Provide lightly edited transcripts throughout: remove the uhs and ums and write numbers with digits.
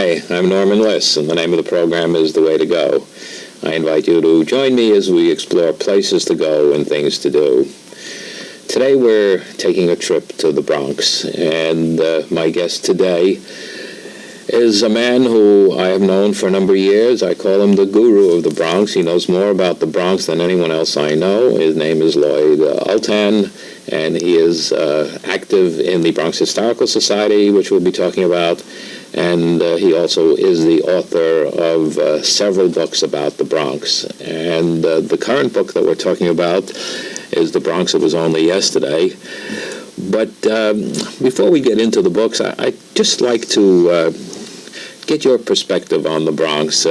Hi, I'm Norman Liss, and the name of the program is The Way to Go. I invite you to join me as we explore places to go and things to do. Today we're taking a trip to the Bronx, and my guest today is a man who I have known for a number of years. I call him the guru of the Bronx. He knows more about the Bronx than anyone else I know. His name is Lloyd Ultan, and he is active in the Bronx Historical Society, which we'll be talking about. And he also is the author of several books about the Bronx. And the current book that we're talking about is The Bronx It Was Only Yesterday. But before we get into the books, I'd just like to get your perspective on the Bronx.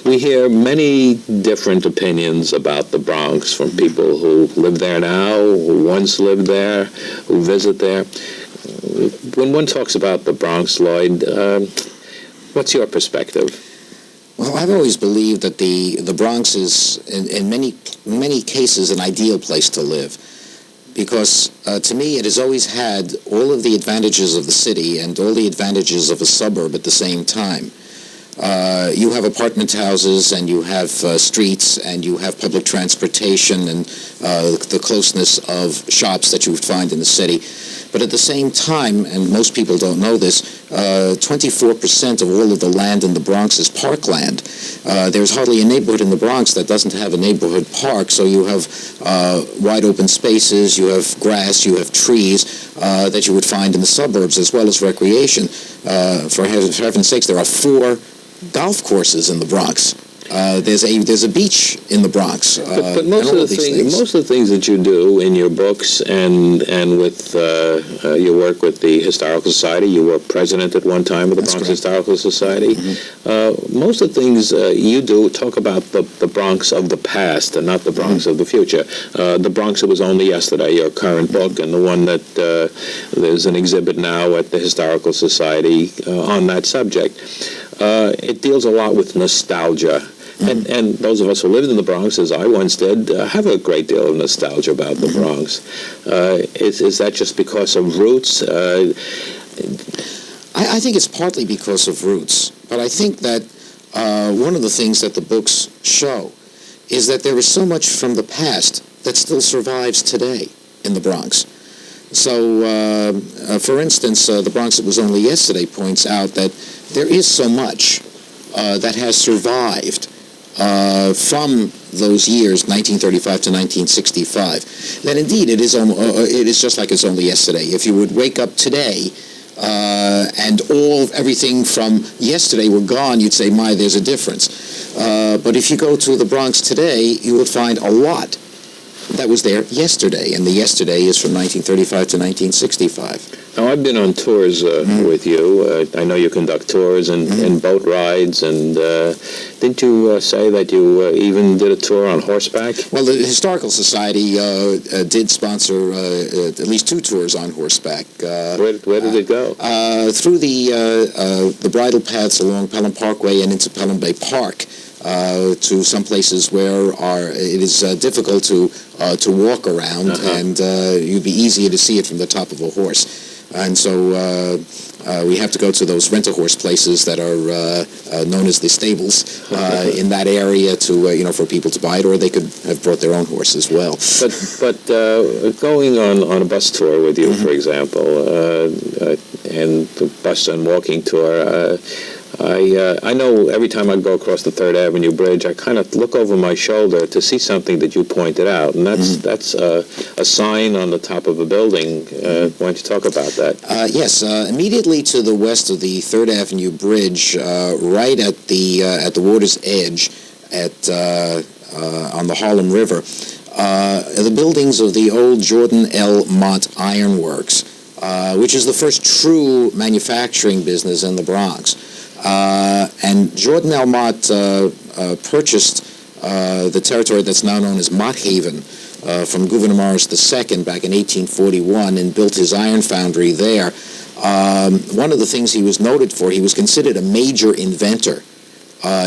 We hear many different opinions about the Bronx from people who live there now, who once lived there, who visit there. When one talks about the Bronx, Lloyd, what's your perspective? Well, I've always believed that the Bronx is, in many cases, an ideal place to live. Because to me, it has always had all of the advantages of the city and all the advantages of a suburb at the same time. You have apartment houses, and you have streets, and you have public transportation, and the closeness of shops that you would find in the city. But at the same time, and most people don't know this, 24% of all of the land in the Bronx is parkland. There's hardly a neighborhood in the Bronx that doesn't have a neighborhood park, so you have wide open spaces, you have grass, you have trees that you would find in the suburbs, as well as recreation. For heaven's sakes, there are 4 golf courses in the Bronx. There's a beach in the Bronx. But most of the things that you do in your books and with your work with the Historical Society, you were president at one time of the Bronx Historical Society. Mm-hmm. Most of the things you do talk about the Bronx of the past and not the Bronx of the future. The Bronx It Was Only Yesterday, your current book, and the one that there's an exhibit now at the Historical Society on that subject. It deals a lot with nostalgia. And those of us who lived in the Bronx, as I once did, have a great deal of nostalgia about the Bronx. Is that just because of roots? I think it's partly because of roots. But I think that one of the things that the books show is that there is so much from the past that still survives today in the Bronx. So, for instance, The Bronx It Was Only Yesterday points out that there is so much that has survived from those years, 1935 to 1965, that indeed it is just like it's only yesterday. If you would wake up today and everything from yesterday were gone, you'd say, my, there's a difference. But if you go to the Bronx today, you would find a lot that was there yesterday, and the yesterday is from 1935 to 1965. Now, I've been on tours with you. I know you conduct tours and boat rides, and didn't you say that you even did a tour on horseback? Well, the Historical Society did sponsor at least 2 tours on horseback. Where did it go? Through the bridle paths along Pelham Parkway and into Pelham Bay Park. To some places where it is difficult to walk around, and you'd be easier to see it from the top of a horse. And so we have to go to those rent-a-horse places that are known as the stables in that area to for people to buy it, or they could have brought their own horse as well. But going on a bus tour with you, for example, and the bus and walking tour. I know every time I go across the 3rd Avenue Bridge, I kind of look over my shoulder to see something that you pointed out, and that's a sign on the top of a building. Why don't you talk about that? Yes, immediately to the west of the 3rd Avenue Bridge, right at the water's edge, on the Harlem River, the buildings of the old Jordan L. Mott Iron Works, which is the first true manufacturing business in the Bronx. And Jordan L. Mott purchased the territory that's now known as Mott Haven from Gouverneur Morris II back in 1841 and built his iron foundry there. One of the things he was noted for, he was considered a major inventor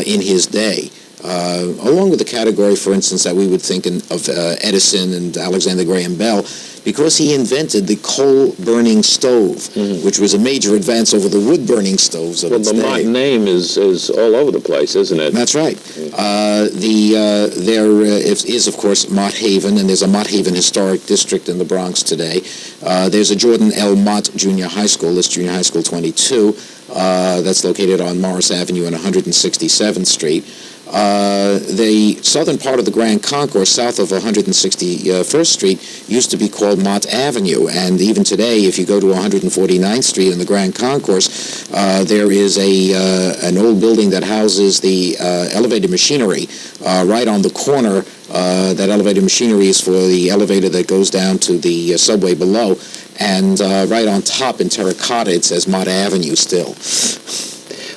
in his day. along with the category, for instance, that we would think of Edison and Alexander Graham Bell, because he invented the coal-burning stove, which was a major advance over the wood-burning stoves of its day. Well, the Mott name is all over the place, isn't it? That's right. There is, of course, Mott Haven, and there's a Mott Haven Historic District in the Bronx today. There's a Jordan L. Mott Junior High School, Liss Junior High School 22, that's located on Morris Avenue and 167th Street. The southern part of the Grand Concourse, south of 161st Street, used to be called Mott Avenue, and even today, if you go to 149th Street in the Grand Concourse, there is an old building that houses the elevator machinery right on the corner. That elevator machinery is for the elevator that goes down to the subway below, and right on top in terracotta it says Mott Avenue still.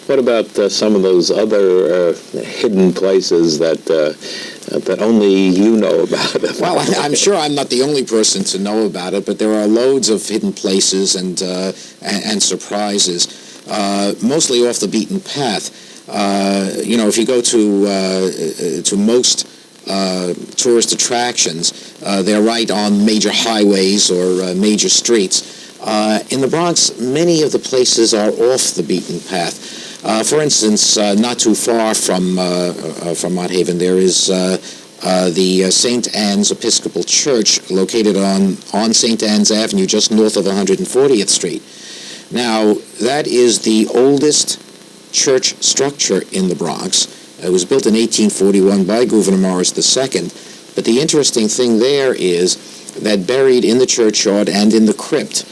What about some of those other hidden places that only you know about? Well, I'm sure I'm not the only person to know about it, but there are loads of hidden places and surprises, mostly off the beaten path. If you go to most tourist attractions, they're right on major highways or major streets. In the Bronx, many of the places are off the beaten path. For instance, not too far from Mott Haven, there is the St. Anne's Episcopal Church, located on St. Anne's Avenue, just north of 140th Street. Now, that is the oldest church structure in the Bronx. It was built in 1841 by Gouverneur Morris II. But the interesting thing there is that buried in the churchyard and in the crypt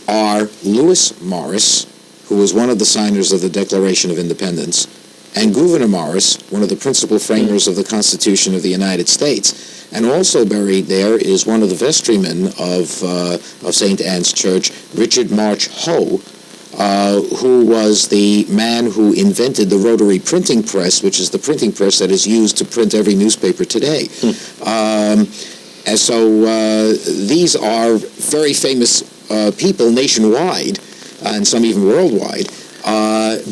are Lewis Morris, who was one of the signers of the Declaration of Independence, and Gouverneur Morris, one of the principal framers of the Constitution of the United States. And also buried there is one of the vestrymen of St. Anne's Church, Richard March Hoe, who was the man who invented the rotary printing press, which is the printing press that is used to print every newspaper today. And so these are very famous people nationwide, and some even worldwide,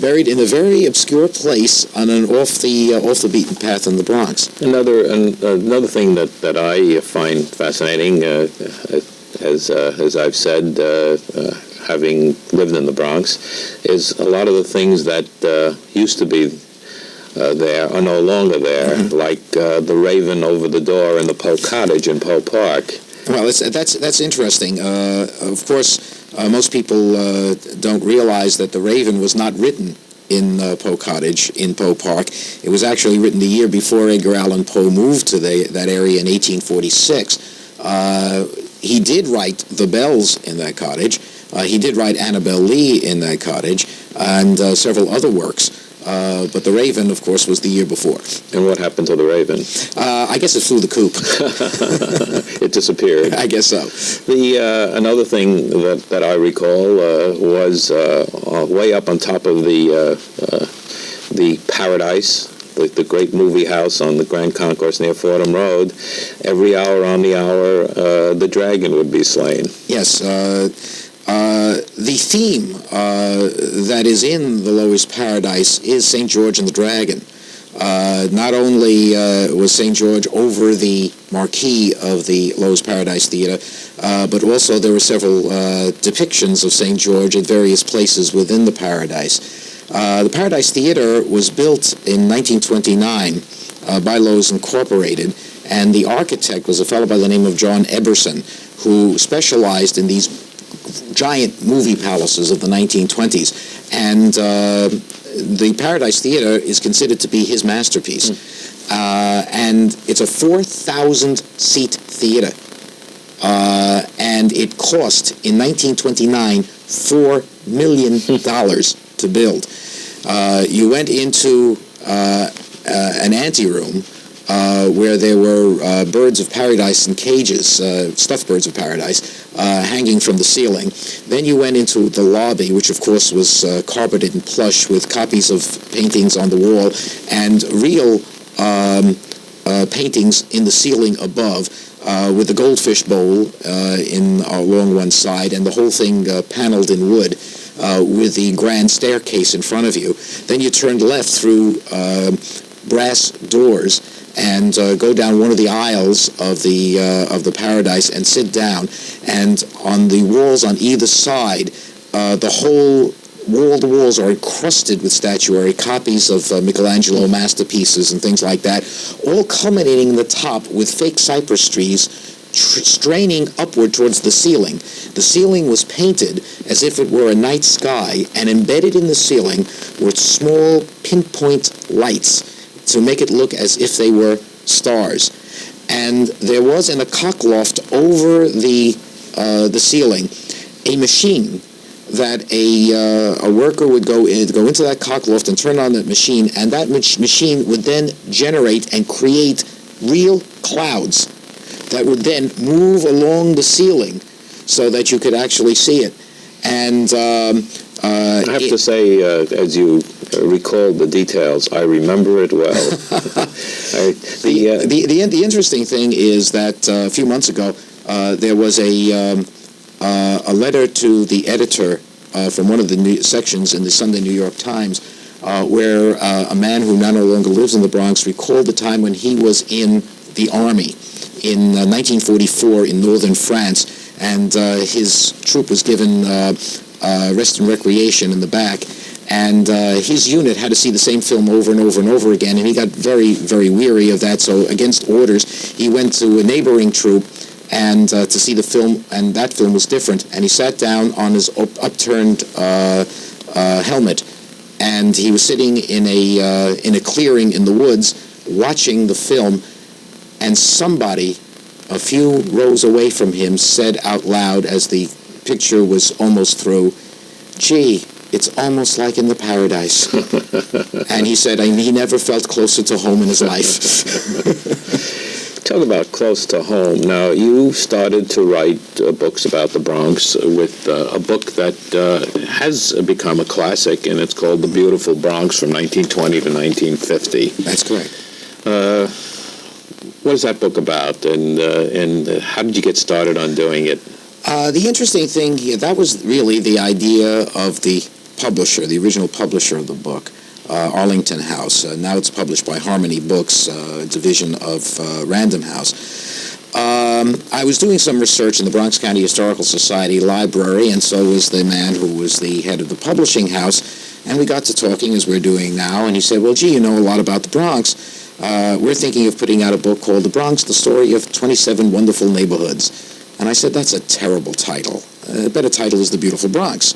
buried in a very obscure place on an off the beaten path in the Bronx. Another thing that I find fascinating, as I've said, having lived in the Bronx, is a lot of the things that used to be there are no longer there, like the raven over the door in the Poe Cottage in Poe Park. Well, that's interesting. Of course, most people don't realize that the raven was not written in Poe Cottage in Poe Park. It was actually written the year before Edgar Allan Poe moved to that area in 1846. He did write The Bells in that cottage. He did write Annabel Lee in that cottage, and several other works. But the raven, of course, was the year before. And what happened to the raven? I guess it flew the coop. It disappeared. I guess so. Another thing that I recall was way up on top of the Paradise, the great movie house on the Grand Concourse near Fordham Road. Every hour on the hour, the dragon would be slain. Yes. The theme that is in the Loew's Paradise is St. George and the Dragon. Not only was St. George over the marquee of the Loew's Paradise Theater, but also there were several depictions of St. George at various places within the Paradise. The Paradise Theater was built in 1929 by Loew's Incorporated, and the architect was a fellow by the name of John Eberson, who specialized in these giant movie palaces of the 1920s. And the Paradise Theater is considered to be his masterpiece. And it's a 4,000-seat theater. And it cost, in 1929, $4 million to build. You went into an anteroom where there were birds of paradise in cages, stuffed birds of paradise, hanging from the ceiling. Then you went into the lobby, which of course was carpeted and plush with copies of paintings on the wall and real paintings in the ceiling above, with the goldfish bowl along one side, and the whole thing paneled in wood, with the grand staircase in front of you. Then you turned left through brass doors and go down one of the aisles of the paradise and sit down. And on the walls on either side, the walls are encrusted with statuary, copies of Michelangelo masterpieces and things like that, all culminating in the top with fake cypress trees straining upward towards the ceiling. The ceiling was painted as if it were a night sky, and embedded in the ceiling were small pinpoint lights to make it look as if they were stars. And there was in a cockloft over the ceiling a machine that a worker would go into that cockloft and turn on that machine, and that machine would then generate and create real clouds that would then move along the ceiling so that you could actually see it. And I have to say, as you recall the details, I remember it well. The interesting thing is that a few months ago there was a letter to the editor from one of the sections in the Sunday New York Times where a man who now no longer lives in the Bronx recalled the time when he was in the Army in 1944 in northern France, and his troop was given rest and recreation in the back, and his unit had to see the same film over and over and over again, and he got very, very weary of that, so against orders, he went to a neighboring troop and to see the film, and that film was different, and he sat down on his upturned helmet, and he was sitting in a clearing in the woods watching the film, and somebody a few rows away from him said out loud as the picture was almost through, "Gee, it's almost like in the paradise." And he said he never felt closer to home in his life. Talk about close to home. Now, you started to write books about the Bronx with a book that has become a classic, and it's called The Beautiful Bronx from 1920 to 1950. That's correct. What is that book about, and how did you get started on doing it? The interesting thing here, that was really the idea of the publisher, the original publisher of the book, Arlington House. Now it's published by Harmony Books, a division of Random House. I was doing some research in the Bronx County Historical Society library, and so was the man who was the head of the publishing house, and we got to talking as we're doing now, and he said, "Well, gee, you know a lot about the Bronx. We're thinking of putting out a book called The Bronx, the Story of 27 Wonderful Neighborhoods." And I said, "That's a terrible title. A better title is The Beautiful Bronx."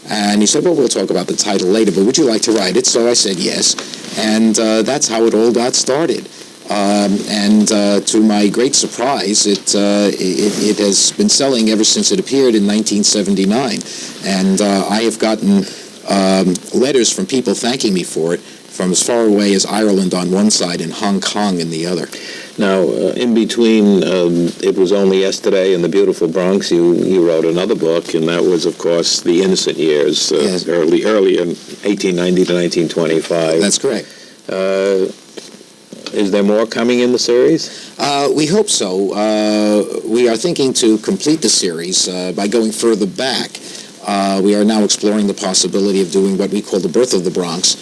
And he said, "Well, we'll talk about the title later, but would you like to write it?" So I said yes, and that's how it all got started. And to my great surprise, it has been selling ever since it appeared in 1979. And I have gotten letters from people thanking me for it, from as far away as Ireland on one side and Hong Kong in the other. Now, in between It Was Only Yesterday and The Beautiful Bronx, you wrote another book, and that was, of course, The Innocent Years, Yes. early in 1890 to 1925. That's correct. Is there more coming in the series? We hope so. We are thinking to complete the series by going further back. We are now exploring the possibility of doing what we call the Birth of the Bronx,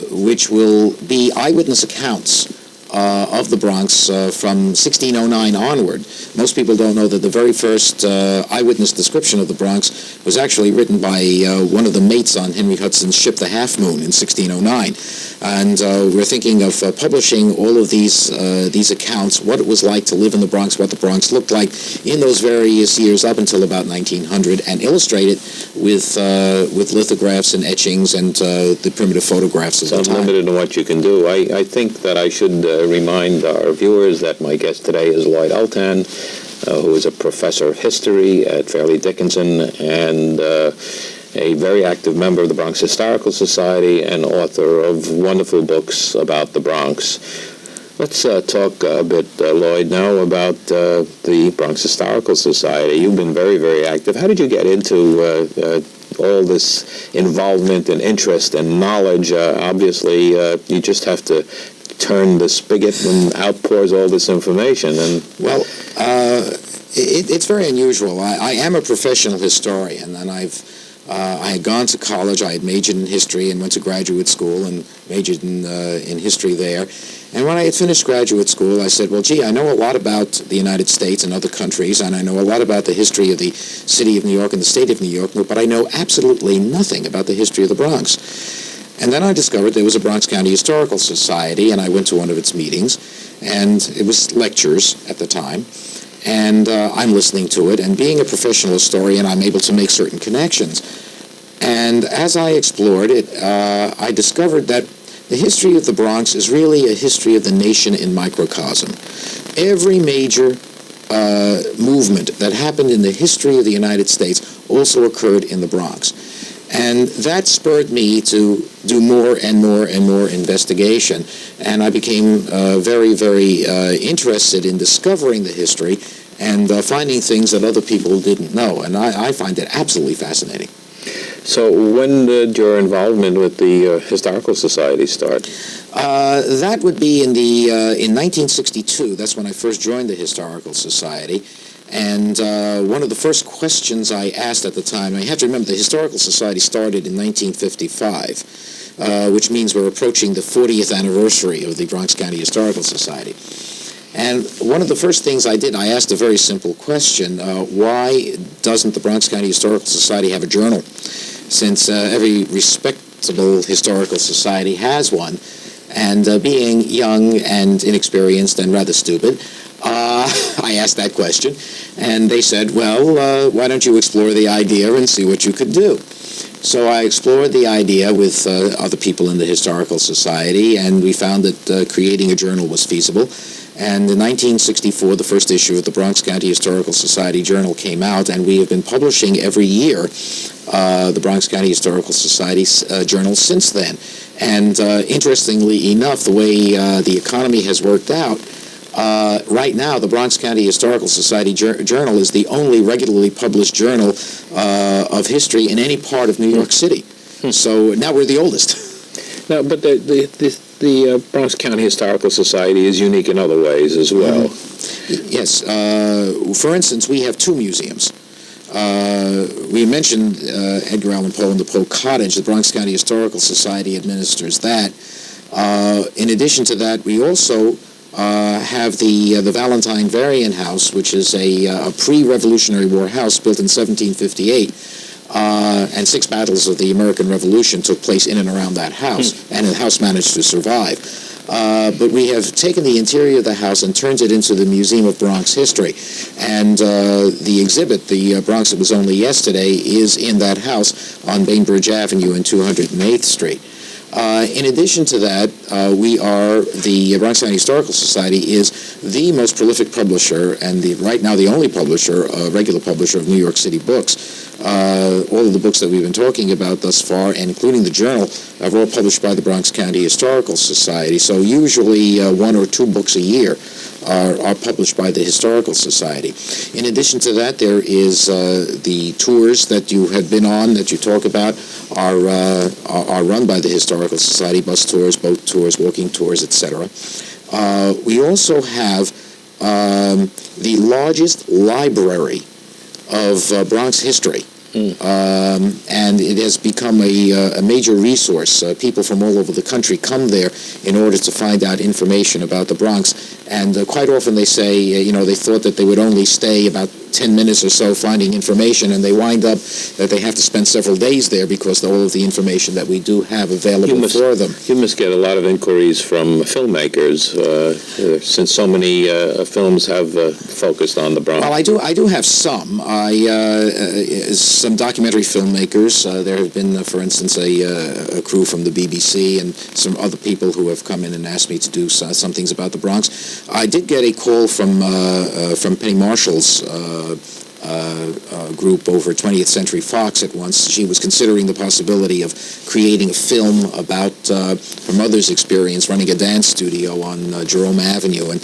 which will be eyewitness accounts of the Bronx from 1609 onward. Most people don't know that the very first eyewitness description of the Bronx was actually written by one of the mates on Henry Hudson's ship, the Half Moon, in 1609. And we're thinking of publishing all of these accounts, what it was like to live in the Bronx, what the Bronx looked like in those various years up until about 1900, and illustrate it with lithographs and etchings and the primitive photographs of the time. So I'm limited in what you can do. I think that I should remind our viewers that my guest today is Lloyd Ultan, who is a professor of history at Fairleigh Dickinson and a very active member of the Bronx Historical Society and author of wonderful books about the Bronx. Let's talk a bit, Lloyd, now about the Bronx Historical Society. You've been very, very active. How did you get into all this involvement and interest and knowledge? Obviously, you just have to turn the spigot and out pours all this information. And well, it's very unusual. I am a professional historian, and I've I had gone to college. I had majored in history and went to graduate school and majored in history there. And when I had finished graduate school, I said, well, gee, I know a lot about the United States and other countries, and I know a lot about the history of the city of New York and the state of New York, but I know absolutely nothing about the history of the Bronx. And then I discovered there was a Bronx County Historical Society, and I went to one of its meetings, and it was lectures at the time. And I'm listening to it, and being a professional historian, I'm able to make certain connections. And as I explored it, I discovered that the history of the Bronx is really a history of the nation in microcosm. Every major movement that happened in the history of the United States also occurred in the Bronx. And that spurred me to do more and more and more investigation. And I became very, very interested in discovering the history and finding things that other people didn't know. And I find it absolutely fascinating. So when did your involvement with the Historical Society start? That would be in 1962. That's when I first joined the Historical Society. And one of the first questions I asked at the time, I have to remember the Historical Society started in 1955, which means we're approaching the 40th anniversary of the Bronx County Historical Society. And one of the first things I did, I asked a very simple question. Why doesn't the Bronx County Historical Society have a journal? Since every respectable historical society has one. And being young and inexperienced and rather stupid, I asked that question. And they said, well, why don't you explore the idea and see what you could do? So I explored the idea with other people in the Historical Society, and we found that creating a journal was feasible. And in 1964, the first issue of the Bronx County Historical Society Journal came out, and we have been publishing every year the Bronx County Historical Society Journal since then. And interestingly enough, the way the economy has worked out, right now the Bronx County Historical Society Journal is the only regularly published journal of history in any part of New York City. So now we're the oldest. No, but the Bronx County Historical Society is unique in other ways as well. Yes. For instance, we have two museums. We mentioned Edgar Allan Poe and the Poe Cottage. The Bronx County Historical Society administers that. In addition to that, we also have the Valentine Varian House, which is a pre-Revolutionary War house built in 1758. And 6 battles of the American Revolution took place in and around that house, and the house managed to survive. But we have taken the interior of the house and turned it into the Museum of Bronx History. And the exhibit, the Bronx It Was Only Yesterday, is in that house on Bainbridge Avenue and 208th Street. In addition to that, the Bronx County Historical Society is the most prolific publisher and right now the only publisher, regular publisher of New York City books. All of the books that we've been talking about thus far, and including the journal, are all published by the Bronx County Historical Society. So usually 1 or 2 books a year are published by the Historical Society. In addition to that, there is the tours that you have been on that you talk about are run by the Historical Society, bus tours, boat tours, walking tours, etc. We also have the largest library of Bronx history. And it has become a major resource. People from all over the country come there in order to find out information about the Bronx. And quite often they say, they thought that they would only stay about 10 minutes or so finding information, and they wind up that they have to spend several days there because of all of the information that we do have available for them. You must get a lot of inquiries from filmmakers since so many films have focused on the Bronx. Well, I do have some. Some documentary filmmakers. There have been, for instance, a crew from the BBC and some other people who have come in and asked me to do some things about the Bronx. I did get a call from Penny Marshall's group over 20th Century Fox at once. She was considering the possibility of creating a film about her mother's experience running a dance studio on Jerome Avenue, and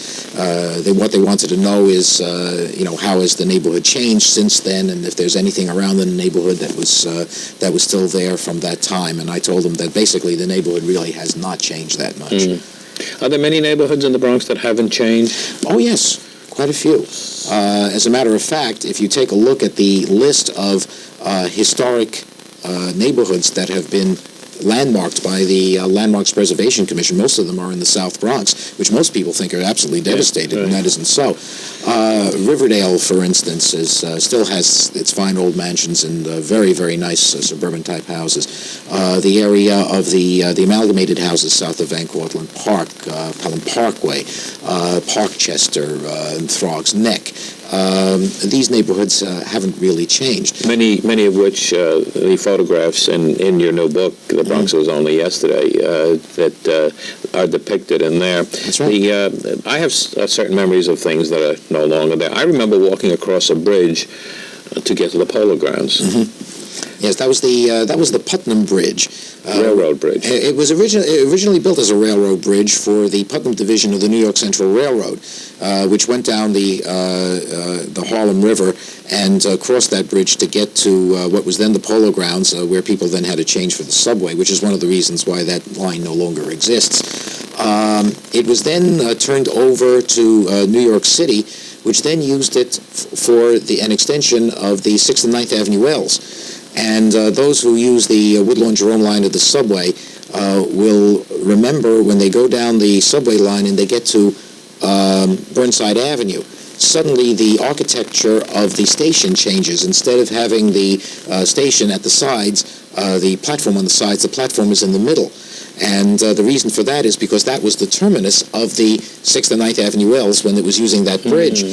what they wanted to know is, how has the neighborhood changed since then, and if there's anything around in the neighborhood that was still there from that time. And I told them that basically the neighborhood really has not changed that much. Are there many neighborhoods in the Bronx that haven't changed? Oh, yes. Quite a few. As a matter of fact, if you take a look at the list of historic neighborhoods that have been landmarked by the Landmarks Preservation Commission. Most of them are in the South Bronx, which most people think are absolutely devastated, and that isn't so. Riverdale, for instance, still has its fine old mansions and very, very nice suburban-type houses. The area of the amalgamated houses south of Van Cortlandt Park, Pelham Parkway, Parkchester, and Throgs Neck. These neighborhoods haven't really changed. Many of which the photographs in your new book, The Bronx Was Only Yesterday, that are depicted in there. That's right. I have certain memories of things that are no longer there. I remember walking across a bridge to get to the Polo Grounds. Yes, that was the Putnam Bridge. Railroad bridge. It was originally built as a railroad bridge for the Putnam Division of the New York Central Railroad, which went down the Harlem River and crossed that bridge to get to what was then the Polo Grounds, where people then had to change for the subway, which is one of the reasons why that line no longer exists. It was then turned over to New York City, which then used it for an extension of the 6th and 9th Avenue L's. And those who use the Woodlawn-Jerome line of the subway will remember when they go down the subway line and they get to Burnside Avenue, suddenly the architecture of the station changes. Instead of having the station at the sides, the platform on the sides, the platform is in the middle. And the reason for that is because that was the terminus of the 6th and 9th Avenue L's when it was using that bridge.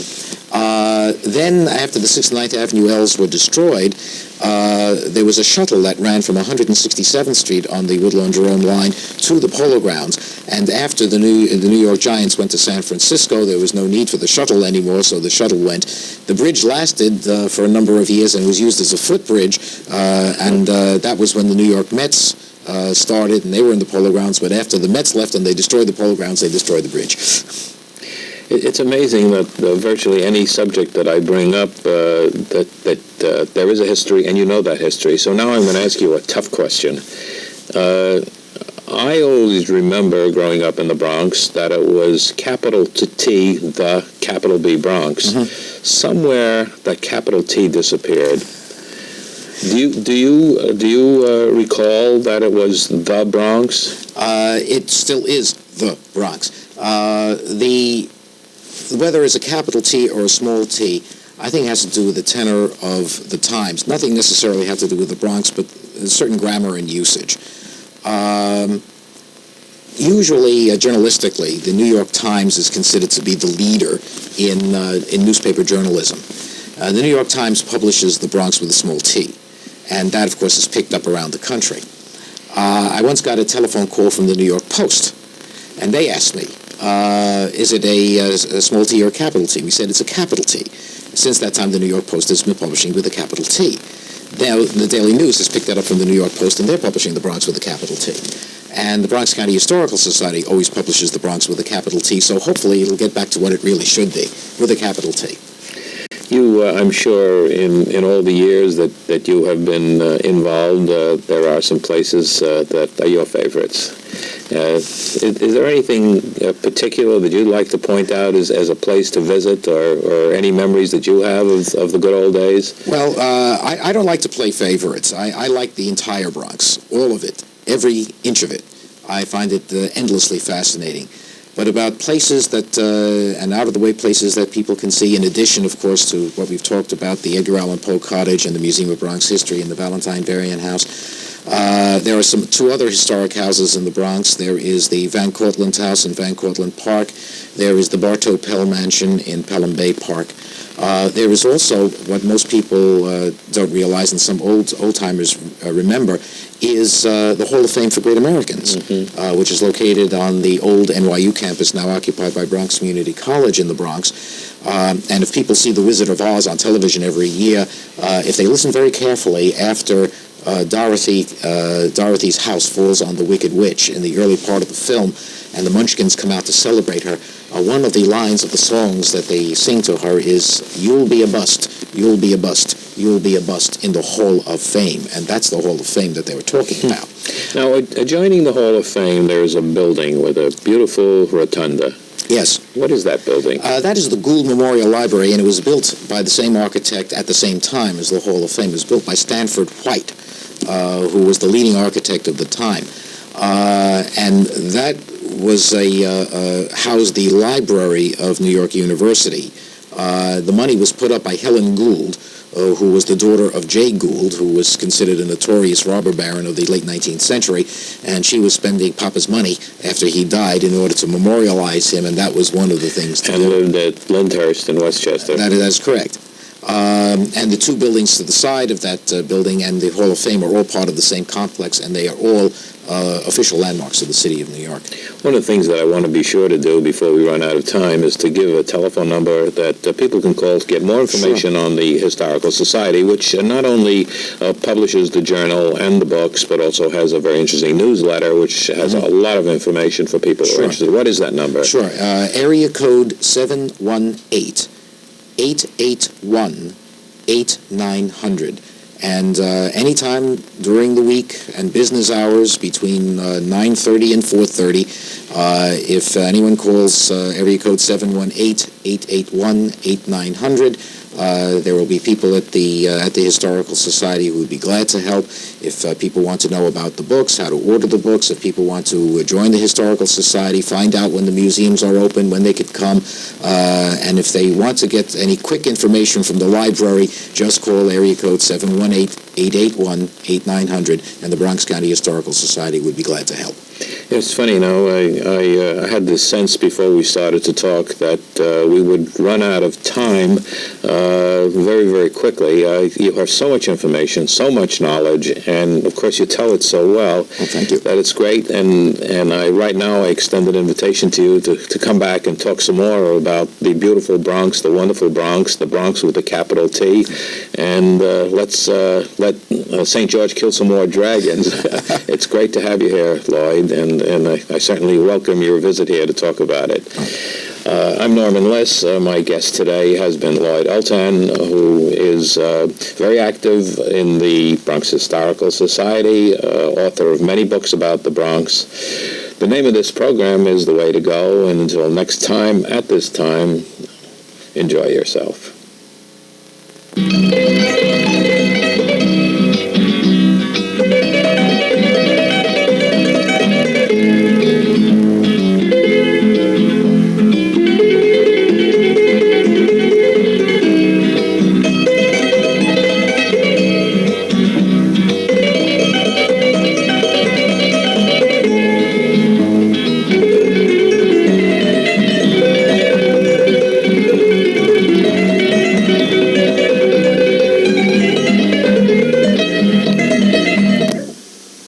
Then, after the 6th and 9th Avenue L's were destroyed, there was a shuttle that ran from 167th Street on the Woodlawn-Jerome line to the Polo Grounds. And after the New York Giants went to San Francisco, there was no need for the shuttle anymore, so the shuttle went. The bridge lasted for a number of years and was used as a footbridge, and that was when the New York Mets started, and they were in the Polo Grounds, but after the Mets left and they destroyed the Polo Grounds, they destroyed the bridge. It's amazing that virtually any subject that I bring up, that there is a history, and you know that history. So now I'm going to ask you a tough question. I always remember growing up in the Bronx that it was capital T, the capital B Bronx. Somewhere that capital T disappeared. Do you recall that it was the Bronx? It still is the Bronx. Whether it's a capital T or a small t, I think it has to do with the tenor of the times. Nothing necessarily had to do with the Bronx, but a certain grammar and usage. Usually, journalistically, the New York Times is considered to be the leader in newspaper journalism. The New York Times publishes the Bronx with a small t, and that, of course, is picked up around the country. I once got a telephone call from the New York Post, and they asked me, is it a small t or a capital T? We said it's a capital T. Since that time, the New York Post has been publishing with a capital T. Now, the Daily News has picked that up from the New York Post, and they're publishing the Bronx with a capital T. And the Bronx County Historical Society always publishes the Bronx with a capital T, so hopefully it'll get back to what it really should be, with a capital T. You, I'm sure, in all the years that you have been involved, there are some places that are your favorites. Is there anything particular that you'd like to point out as a place to visit, or any memories that you have of the good old days? Well, I don't like to play favorites. I like the entire Bronx, all of it, every inch of it. I find it endlessly fascinating. But about places that, and out-of-the-way places that people can see, in addition, of course, to what we've talked about, the Edgar Allan Poe Cottage and the Museum of Bronx History and the Valentine Varian House, there are two other historic houses in the Bronx. There is the Van Cortlandt House in Van Cortlandt Park. There is the Bartow Pell Mansion in Pelham Bay Park. There is also, what most people don't realize, and some old-timers remember, is the Hall of Fame for Great Americans, which is located on the old NYU campus, now occupied by Bronx Community College in the Bronx. And if people see The Wizard of Oz on television every year, if they listen very carefully, after Dorothy's house falls on the Wicked Witch in the early part of the film, and the Munchkins come out to celebrate her, one of the lines of the songs that they sing to her is, "You'll be a bust, you'll be a bust, you'll be a bust in the Hall of Fame." And that's the Hall of Fame that they were talking about. Now, adjoining the Hall of Fame, there's a building with a beautiful rotunda. Yes. What is that building? That is the Gould Memorial Library, and it was built by the same architect at the same time as the Hall of Fame. It was built by Stanford White. who was the leading architect of the time. And that was housed the library of New York University. The money was put up by Helen Gould, who was the daughter of Jay Gould, who was considered a notorious robber baron of the late 19th century, and she was spending Papa's money after he died in order to memorialize him, and that was one of the things to do. And lived at Lyndhurst in Westchester. That is correct. And the two buildings to the side of that building and the Hall of Fame are all part of the same complex, and they are all official landmarks of the city of New York. One of the things that I want to be sure to do before we run out of time is to give a telephone number that people can call to get more information on the Historical Society, which not only publishes the journal and the books, but also has a very interesting newsletter, which has a lot of information for people who are interested. What is that number? Sure. Area code 718-881-8900. And anytime during the week and business hours between 9:30 and 4:30, if anyone calls area code 718-881-8900, there will be people at the Historical Society who would be glad to help. If people want to know about the books, how to order the books, if people want to join the Historical Society, find out when the museums are open, when they could come, and if they want to get any quick information from the library, just call area code 718-881-8900, and the Bronx County Historical Society would be glad to help. It's funny, I had this sense before we started to talk that we would run out of time very, very quickly. You have so much information, so much knowledge, and of course you tell it so well. Thank you. That it's great, and right now I extend an invitation to you to come back and talk some more about the beautiful Bronx, the wonderful Bronx, the Bronx with a capital T, and let's let St. George kill some more dragons. It's great to have you here, Lloyd, and I certainly welcome your visit here to talk about it. I'm Norman Liss. My guest today has been Lloyd Ultan, who is very active in the Bronx Historical Society, author of many books about the Bronx. The name of this program is The Way to Go, and until next time, at this time, enjoy yourself.